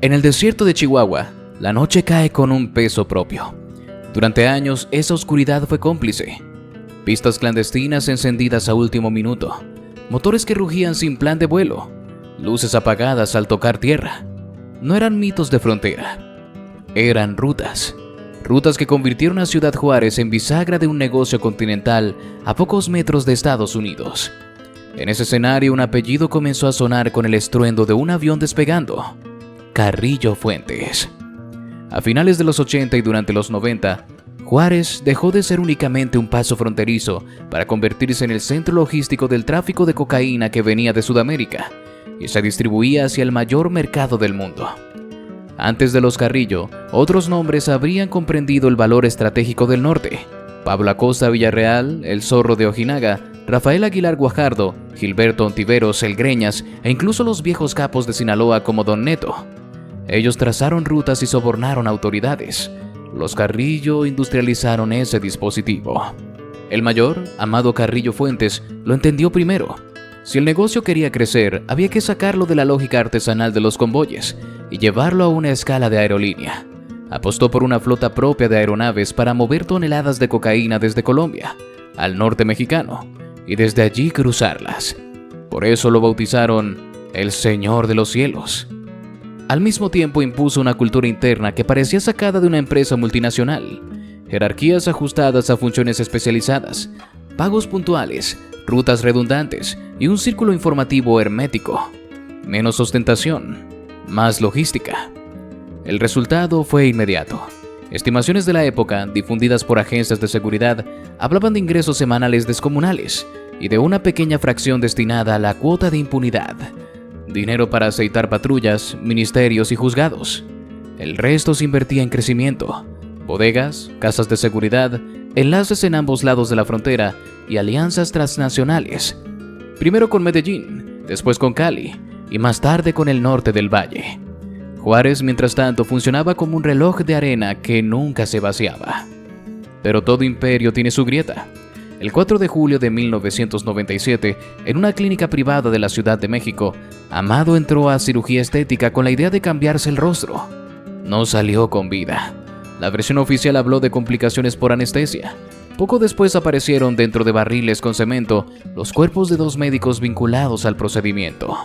En el desierto de Chihuahua, la noche cae con un peso propio. Durante años, esa oscuridad fue cómplice. Pistas clandestinas encendidas a último minuto, motores que rugían sin plan de vuelo, luces apagadas al tocar tierra. No eran mitos de frontera, eran rutas. Rutas que convirtieron a Ciudad Juárez en bisagra de un negocio continental a pocos metros de Estados Unidos. En ese escenario, un apellido comenzó a sonar con el estruendo de un avión despegando: Carrillo Fuentes. A finales de los 80 y durante los 90, Juárez dejó de ser únicamente un paso fronterizo para convertirse en el centro logístico del tráfico de cocaína que venía de Sudamérica y se distribuía hacia el mayor mercado del mundo. Antes de los Carrillo, otros nombres habrían comprendido el valor estratégico del norte: Pablo Acosta Villarreal, el Zorro de Ojinaga, Rafael Aguilar Guajardo, Gilberto Ontiveros, el Greñas e incluso los viejos capos de Sinaloa como Don Neto. Ellos trazaron rutas y sobornaron autoridades. Los Carrillo industrializaron ese dispositivo. El mayor, Amado Carrillo Fuentes, lo entendió primero. Si el negocio quería crecer, había que sacarlo de la lógica artesanal de los convoyes y llevarlo a una escala de aerolínea. Apostó por una flota propia de aeronaves para mover toneladas de cocaína desde Colombia al norte mexicano y desde allí cruzarlas. Por eso lo bautizaron el Señor de los Cielos. Al mismo tiempo impuso una cultura interna que parecía sacada de una empresa multinacional: jerarquías ajustadas a funciones especializadas, pagos puntuales, rutas redundantes y un círculo informativo hermético. Menos ostentación, más logística. El resultado fue inmediato. Estimaciones de la época, difundidas por agencias de seguridad, hablaban de ingresos semanales descomunales y de una pequeña fracción destinada a la cuota de impunidad. Dinero para aceitar patrullas, ministerios y juzgados. El resto se invertía en crecimiento: bodegas, casas de seguridad, enlaces en ambos lados de la frontera y alianzas transnacionales. Primero con Medellín, después con Cali y más tarde con el norte del valle. Juárez, mientras tanto, funcionaba como un reloj de arena que nunca se vaciaba. Pero todo imperio tiene su grieta. El 4 de julio de 1997, en una clínica privada de la Ciudad de México, Amado entró a cirugía estética con la idea de cambiarse el rostro. No salió con vida. La versión oficial habló de complicaciones por anestesia. Poco después aparecieron dentro de barriles con cemento los cuerpos de 2 médicos vinculados al procedimiento.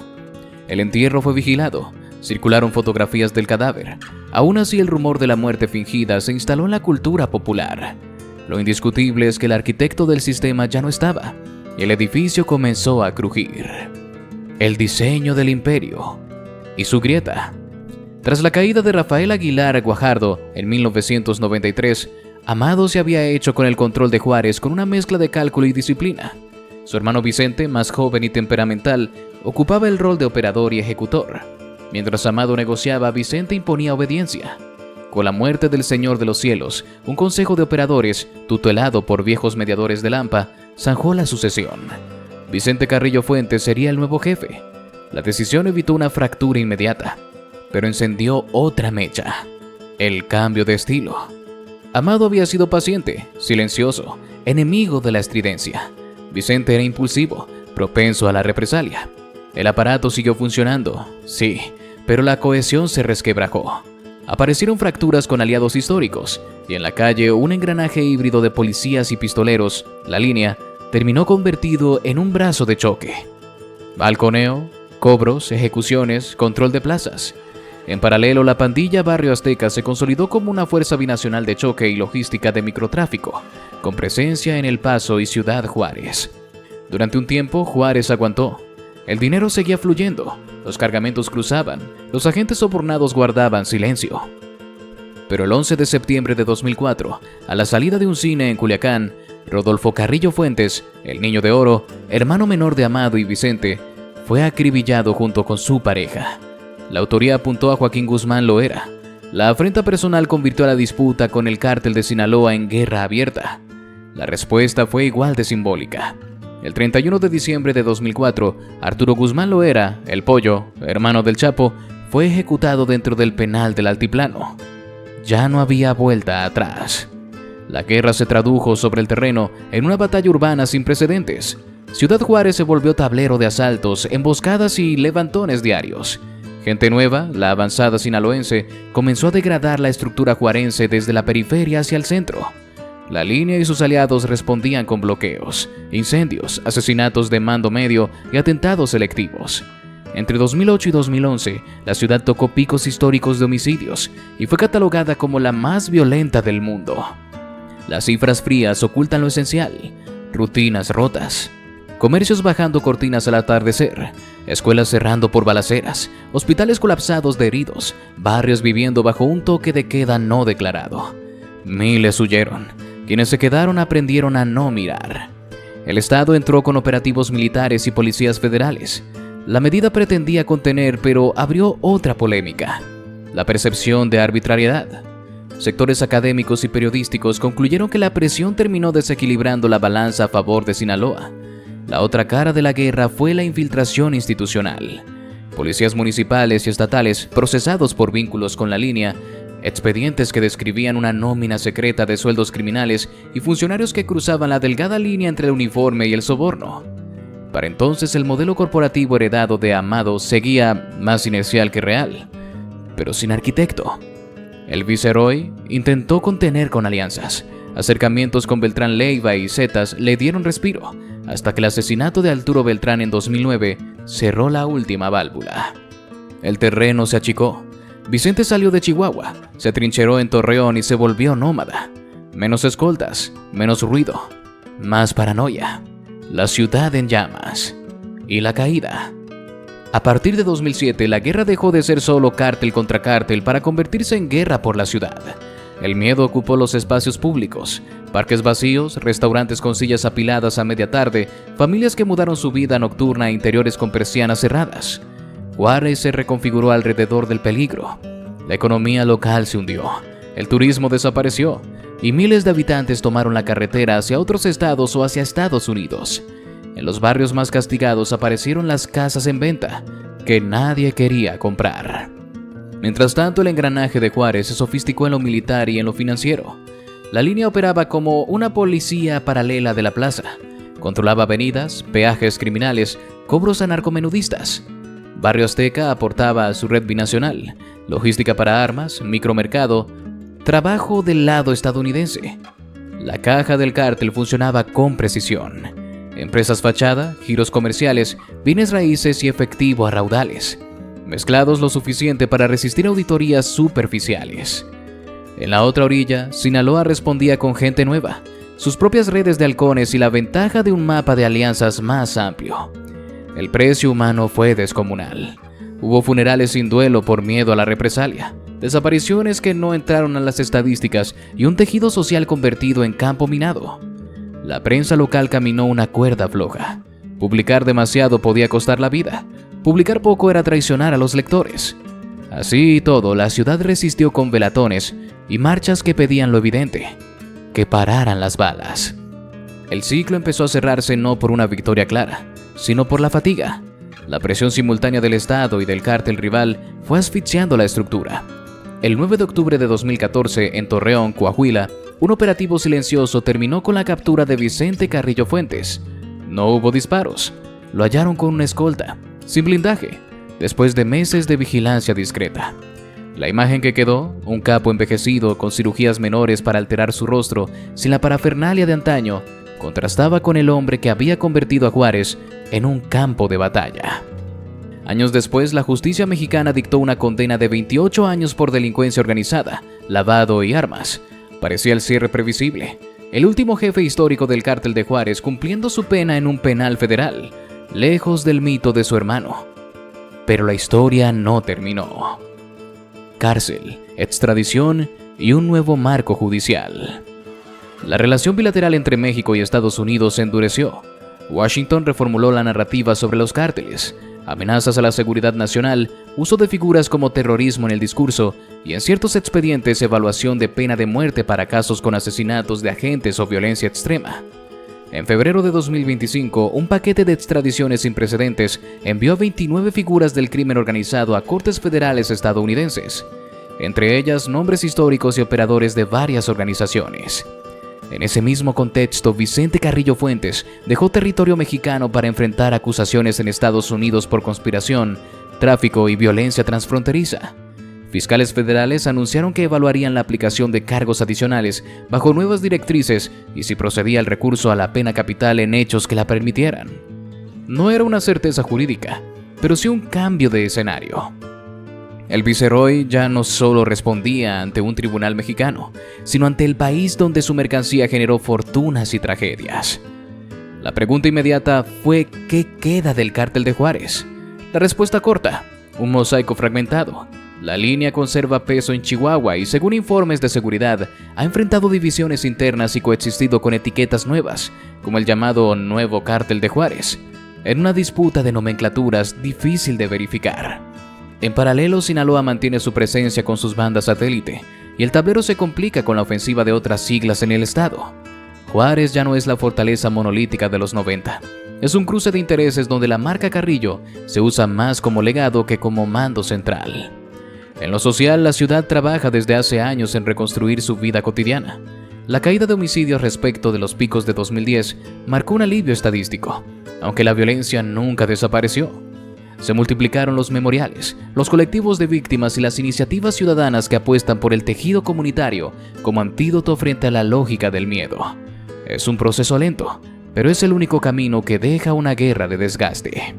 El entierro fue vigilado. Circularon fotografías del cadáver. Aún así, el rumor de la muerte fingida se instaló en la cultura popular. Lo indiscutible es que el arquitecto del sistema ya no estaba, y el edificio comenzó a crujir. El diseño del imperio y su grieta. Tras la caída de Rafael Aguilar Guajardo en 1993, Amado se había hecho con el control de Juárez con una mezcla de cálculo y disciplina. Su hermano Vicente, más joven y temperamental, ocupaba el rol de operador y ejecutor. Mientras Amado negociaba, Vicente imponía obediencia. Con la muerte del Señor de los Cielos, un consejo de operadores, tutelado por viejos mediadores de Lampa, zanjó la sucesión. Vicente Carrillo Fuentes sería el nuevo jefe. La decisión evitó una fractura inmediata, pero encendió otra mecha: el cambio de estilo. Amado había sido paciente, silencioso, enemigo de la estridencia. Vicente era impulsivo, propenso a la represalia. El aparato siguió funcionando, sí, pero la cohesión se resquebrajó. Aparecieron fracturas con aliados históricos, y en la calle un engranaje híbrido de policías y pistoleros. La línea terminó convertido en un brazo de choque. Balconeo, cobros, ejecuciones, control de plazas. En paralelo, la pandilla Barrio Azteca se consolidó como una fuerza binacional de choque y logística de microtráfico, con presencia en El Paso y Ciudad Juárez. Durante un tiempo, Juárez aguantó. El dinero seguía fluyendo, los cargamentos cruzaban, los agentes sobornados guardaban silencio. Pero el 11 de septiembre de 2004, a la salida de un cine en Culiacán, Rodolfo Carrillo Fuentes, el Niño de Oro, hermano menor de Amado y Vicente, fue acribillado junto con su pareja. La autoría apuntó a Joaquín Guzmán Loera. La afrenta personal convirtió a la disputa con el cártel de Sinaloa en guerra abierta. La respuesta fue igual de simbólica. El 31 de diciembre de 2004, Arturo Guzmán Loera, el Pollo, hermano del Chapo, fue ejecutado dentro del penal del Altiplano. Ya no había vuelta atrás. La guerra se tradujo sobre el terreno en una batalla urbana sin precedentes. Ciudad Juárez se volvió tablero de asaltos, emboscadas y levantones diarios. Gente Nueva, la avanzada sinaloense, comenzó a degradar la estructura juarense desde la periferia hacia el centro. La línea y sus aliados respondían con bloqueos, incendios, asesinatos de mando medio y atentados selectivos. Entre 2008 y 2011, la ciudad tocó picos históricos de homicidios y fue catalogada como la más violenta del mundo. Las cifras frías ocultan lo esencial: rutinas rotas, comercios bajando cortinas al atardecer, escuelas cerrando por balaceras, hospitales colapsados de heridos, barrios viviendo bajo un toque de queda no declarado. Miles huyeron. Quienes se quedaron aprendieron a no mirar. El Estado entró con operativos militares y policías federales. La medida pretendía contener, pero abrió otra polémica: la percepción de arbitrariedad. Sectores académicos y periodísticos concluyeron que la presión terminó desequilibrando la balanza a favor de Sinaloa. La otra cara de la guerra fue la infiltración institucional. Policías municipales y estatales procesados por vínculos con la línea, expedientes que describían una nómina secreta de sueldos criminales y funcionarios que cruzaban la delgada línea entre el uniforme y el soborno. Para entonces el modelo corporativo heredado de Amado seguía más inercial que real, pero sin arquitecto. El viceroy intentó contener con alianzas. Acercamientos con Beltrán Leiva y Zetas le dieron respiro, hasta que el asesinato de Arturo Beltrán en 2009 cerró la última válvula. El terreno se achicó. Vicente salió de Chihuahua, se atrincheró en Torreón y se volvió nómada. Menos escoltas, menos ruido, más paranoia. La ciudad en llamas. Y la caída. A partir de 2007, la guerra dejó de ser solo cártel contra cártel para convertirse en guerra por la ciudad. El miedo ocupó los espacios públicos, parques vacíos, restaurantes con sillas apiladas a media tarde, familias que mudaron su vida nocturna a interiores con persianas cerradas. Juárez se reconfiguró alrededor del peligro. La economía local se hundió, el turismo desapareció y miles de habitantes tomaron la carretera hacia otros estados o hacia Estados Unidos. En los barrios más castigados aparecieron las casas en venta, que nadie quería comprar. Mientras tanto, el engranaje de Juárez se sofisticó en lo militar y en lo financiero. La línea operaba como una policía paralela de la plaza. Controlaba avenidas, peajes criminales, cobros a narcomenudistas. Barrio Azteca aportaba a su red binacional, logística para armas, micromercado, trabajo del lado estadounidense. La caja del cártel funcionaba con precisión. Empresas fachada, giros comerciales, bienes raíces y efectivo a raudales, mezclados lo suficiente para resistir auditorías superficiales. En la otra orilla, Sinaloa respondía con gente nueva, sus propias redes de halcones y la ventaja de un mapa de alianzas más amplio. El precio humano fue descomunal. Hubo funerales sin duelo por miedo a la represalia, desapariciones que no entraron a las estadísticas y un tejido social convertido en campo minado. La prensa local caminó una cuerda floja. Publicar demasiado podía costar la vida. Publicar poco era traicionar a los lectores. Así y todo, la ciudad resistió con velatones y marchas que pedían lo evidente: que pararan las balas. El ciclo empezó a cerrarse no por una victoria clara, sino por la fatiga. La presión simultánea del Estado y del cártel rival fue asfixiando la estructura. El 9 de octubre de 2014, en Torreón, Coahuila, un operativo silencioso terminó con la captura de Vicente Carrillo Fuentes. No hubo disparos. Lo hallaron con una escolta, sin blindaje, después de meses de vigilancia discreta. La imagen que quedó, un capo envejecido con cirugías menores para alterar su rostro, sin la parafernalia de antaño, contrastaba con el hombre que había convertido a Juárez en un campo de batalla. Años después, la justicia mexicana dictó una condena de 28 años por delincuencia organizada, lavado y armas. Parecía el cierre previsible. El último jefe histórico del cártel de Juárez cumpliendo su pena en un penal federal, lejos del mito de su hermano. Pero la historia no terminó. Cárcel, extradición y un nuevo marco judicial. La relación bilateral entre México y Estados Unidos se endureció. Washington reformuló la narrativa sobre los cárteles, amenazas a la seguridad nacional, uso de figuras como terrorismo en el discurso y en ciertos expedientes evaluación de pena de muerte para casos con asesinatos de agentes o violencia extrema. En febrero de 2025, un paquete de extradiciones sin precedentes envió a 29 figuras del crimen organizado a cortes federales estadounidenses, entre ellas nombres históricos y operadores de varias organizaciones. En ese mismo contexto, Vicente Carrillo Fuentes dejó territorio mexicano para enfrentar acusaciones en Estados Unidos por conspiración, narcotráfico y violencia transfronteriza. Fiscales federales anunciaron que evaluarían la aplicación de cargos adicionales bajo nuevas directrices y si procedía el recurso a la pena capital en hechos que la permitieran. No era una certeza jurídica, pero sí un cambio de escenario. El viceroy ya no solo respondía ante un tribunal mexicano, sino ante el país donde su mercancía generó fortunas y tragedias. La pregunta inmediata fue: ¿qué queda del cártel de Juárez? La respuesta corta: un mosaico fragmentado. La línea conserva peso en Chihuahua y, según informes de seguridad, ha enfrentado divisiones internas y coexistido con etiquetas nuevas, como el llamado Nuevo Cártel de Juárez, en una disputa de nomenclaturas difícil de verificar. En paralelo, Sinaloa mantiene su presencia con sus bandas satélite, y el tablero se complica con la ofensiva de otras siglas en el estado. Juárez ya no es la fortaleza monolítica de los 90. Es un cruce de intereses donde la marca Carrillo se usa más como legado que como mando central. En lo social, la ciudad trabaja desde hace años en reconstruir su vida cotidiana. La caída de homicidios respecto de los picos de 2010 marcó un alivio estadístico, aunque la violencia nunca desapareció. Se multiplicaron los memoriales, los colectivos de víctimas y las iniciativas ciudadanas que apuestan por el tejido comunitario como antídoto frente a la lógica del miedo. Es un proceso lento, pero es el único camino que deja una guerra de desgaste.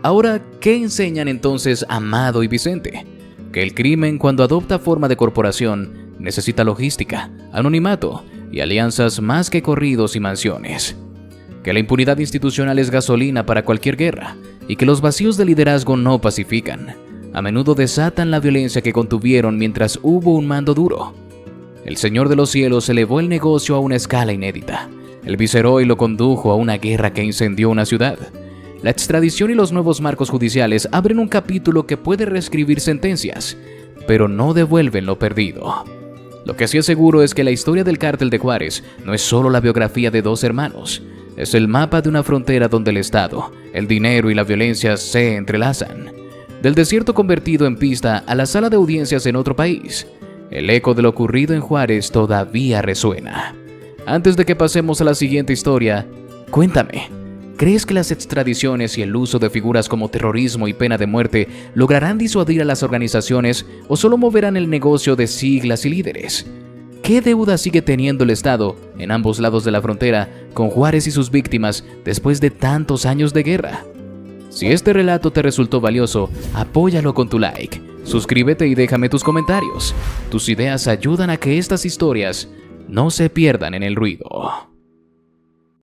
Ahora, ¿qué enseñan entonces Amado y Vicente? Que el crimen, cuando adopta forma de corporación, necesita logística, anonimato y alianzas más que corridos y mansiones. Que la impunidad institucional es gasolina para cualquier guerra y que los vacíos de liderazgo no pacifican. A menudo desatan la violencia que contuvieron mientras hubo un mando duro. El Señor de los Cielos elevó el negocio a una escala inédita. El viceroy lo condujo a una guerra que incendió una ciudad. La extradición y los nuevos marcos judiciales abren un capítulo que puede reescribir sentencias, pero no devuelven lo perdido. Lo que sí es seguro es que la historia del cártel de Juárez no es solo la biografía de dos hermanos, es el mapa de una frontera donde el Estado, el dinero y la violencia se entrelazan. Del desierto convertido en pista a la sala de audiencias en otro país, el eco de lo ocurrido en Juárez todavía resuena. Antes de que pasemos a la siguiente historia, cuéntame, ¿crees que las extradiciones y el uso de figuras como terrorismo y pena de muerte lograrán disuadir a las organizaciones o solo moverán el negocio de siglas y líderes? ¿Qué deuda sigue teniendo el Estado, en ambos lados de la frontera, con Juárez y sus víctimas después de tantos años de guerra? Si este relato te resultó valioso, apóyalo con tu like, suscríbete y déjame tus comentarios. Tus ideas ayudan a que estas historias no se pierdan en el ruido.